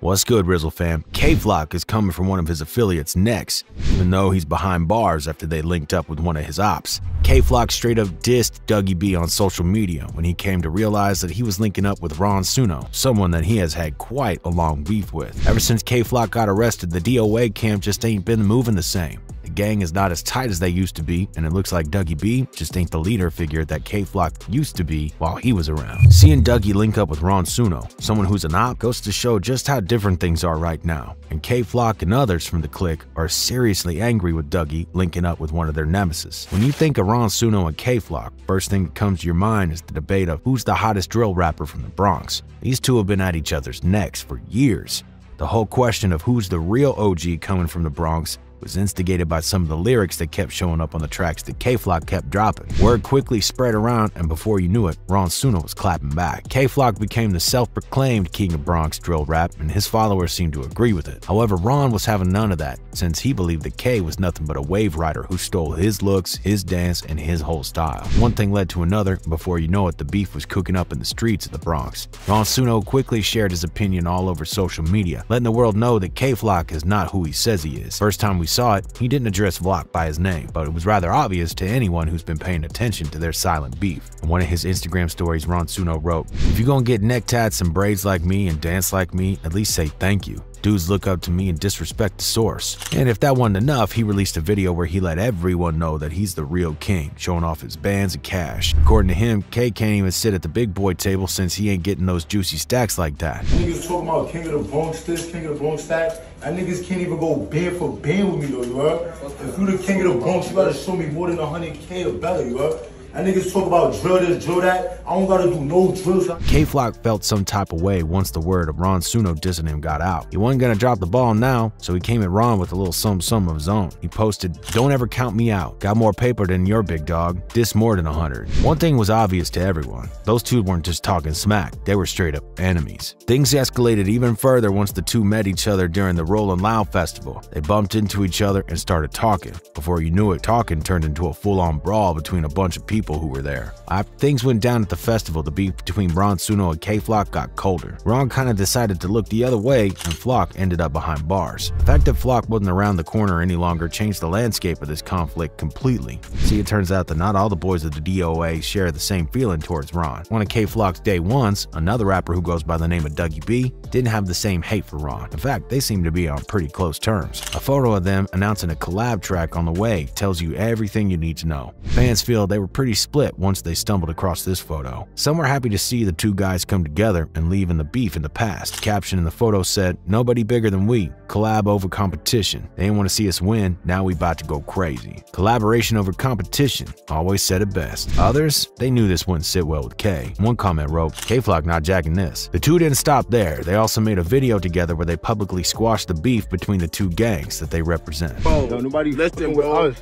What's good, RIZZLE fam? K-Flock is coming for one of his affiliates next, even though he's behind bars after they linked up with one of his ops. K-Flock straight up dissed Dougie B on social media when he came to realize that he was linking up with Suno, someone that he has had quite a long beef with. Ever since K-Flock got arrested, the DOA camp just ain't been moving the same. The gang is not as tight as they used to be, and it looks like Dougie B just ain't the leader figure that K-Flock used to be while he was around. Seeing Dougie link up with Suno, someone who's an op, goes to show just how different things are right now, and K-Flock and others from the clique are seriously angry with Dougie linking up with one of their nemesis. When you think of Suno and K-Flock, first thing that comes to your mind is the debate of who's the hottest drill rapper from the Bronx. These two have been at each other's necks for years. The whole question of who's the real OG coming from the Bronx was instigated by some of the lyrics that kept showing up on the tracks that K-Flock kept dropping. Word quickly spread around, and before you knew it, Suno was clapping back. K-Flock became the self-proclaimed king of Bronx drill rap, and his followers seemed to agree with it. However, Ron was having none of that, since he believed that K was nothing but a wave rider who stole his looks, his dance, and his whole style. One thing led to another, and before you know it, the beef was cooking up in the streets of the Bronx. Suno quickly shared his opinion all over social media, letting the world know that K-Flock is not who he says he is. First time we saw it, he didn't address Flock by his name, but it was rather obvious to anyone who's been paying attention to their silent beef. In one of his Instagram stories, Suno wrote, "If you're gonna get neck tats and braids like me and dance like me, at least say thank you. Dudes look up to me and disrespect the source." And if that wasn't enough, he released a video where he let everyone know that he's the real king, showing off his bands and cash. According to him, K can't even sit at the big boy table since he ain't getting those juicy stacks like that. Niggas talking about king of the Bronx this, king of the Bronx that. And niggas can't even go band for band with me though, you heard? If you the king of the Bronx, you gotta show me more than 100K or better, you heard? And niggas talk about drill this, drill that. I don't gotta do no drills. K-Flock felt some type of way once the word of Suno dissing him got out. He wasn't gonna drop the ball now, so he came at Ron with a little something of his own. He posted, "Don't ever count me out. Got more paper than your big dog. Diss more than 100. One thing was obvious to everyone. Those two weren't just talking smack. They were straight up enemies. Things escalated even further once the two met each other during the Rollin' Loud festival. They bumped into each other and started talking. Before you knew it, talking turned into a full-on brawl between a bunch of people who were there. After things went down at the festival, the beef between Suno and K-Flock got colder. Ron kinda decided to look the other way, and Flock ended up behind bars. The fact that Flock wasn't around the corner any longer changed the landscape of this conflict completely. See, it turns out that not all the boys of the DOA share the same feeling towards Ron. One of K-Flock's day ones, another rapper who goes by the name of Dougie B, didn't have the same hate for Ron. In fact, they seem to be on pretty close terms. A photo of them announcing a collab track on the way tells you everything you need to know. Fans feel they were pretty split once they stumbled across this photo. Some were happy to see the two guys come together and leaving the beef in the past. The caption in the photo said, "Nobody bigger than we. Collab over competition. They didn't want to see us win. Now we about to go crazy. Collaboration over competition. Always said it best." Others, they knew this wouldn't sit well with K. One comment wrote, "K-Flock not jacking this." The two didn't stop there. They also made a video together where they publicly squashed the beef between the two gangs that they represent. Bro, nobody listen, bro.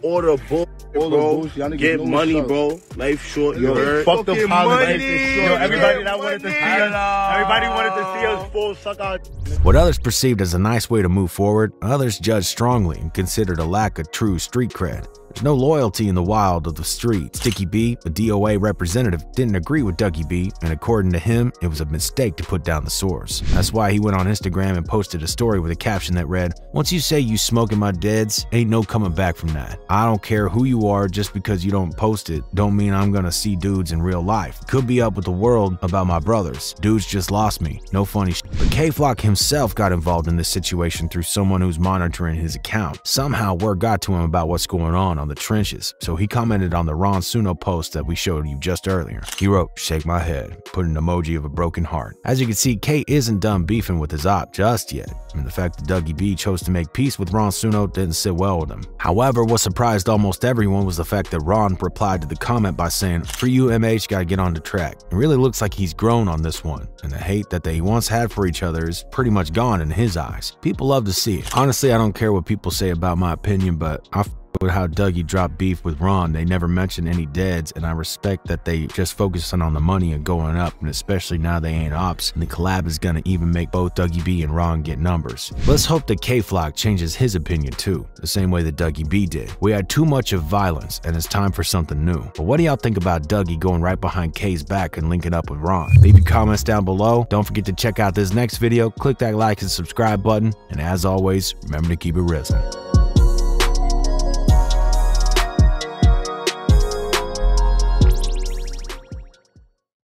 Order bull, bro. Get money, bro. Life short, you heard? Fuck the politics. Yo, everybody that wanted to see us, everybody wanted to see us full suck out. What others perceived as a nice way to move forward, others judged strongly and considered a lack of true street cred. There's no loyalty in the wild of the street. Sticky B, the DOA representative, didn't agree with Dougie B, and according to him, it was a mistake to put down the source. That's why he went on Instagram and posted a story with a caption that read, "Once you say you smoking my deads, ain't no coming back from that. I don't care who you are, just because you don't post it, don't mean I'm gonna see dudes in real life. Could be up with the world about my brothers. Dudes just lost me. No funny shit." But K-Flock himself got involved in this situation through someone who's monitoring his account. Somehow word got to him about what's going on the trenches, so he commented on the Suno post that we showed you just earlier. He wrote, "Shake my head," put an emoji of a broken heart. As you can see, K isn't done beefing with his op just yet, and the fact that Dougie B chose to make peace with Suno didn't sit well with him. However, what surprised almost everyone was the fact that Ron replied to the comment by saying, "For you, MH, gotta get on the track." It really looks like he's grown on this one, and the hate that they once had for each other is pretty much gone in his eyes. People love to see it. Honestly, I don't care what people say about my opinion, but I with how Dougie dropped beef with Ron, they never mentioned any deads, and I respect that they just focusing on the money and going up, and especially now they ain't ops, and the collab is gonna even make both Dougie B and Ron get numbers. Let's hope that K-Flock changes his opinion too, the same way that Dougie B did. We had too much of violence, and it's time for something new. But what do y'all think about Dougie going right behind K's back and linking up with Ron? Leave your comments down below. Don't forget to check out this next video, click that like and subscribe button, and as always, remember to keep it RIZZLE.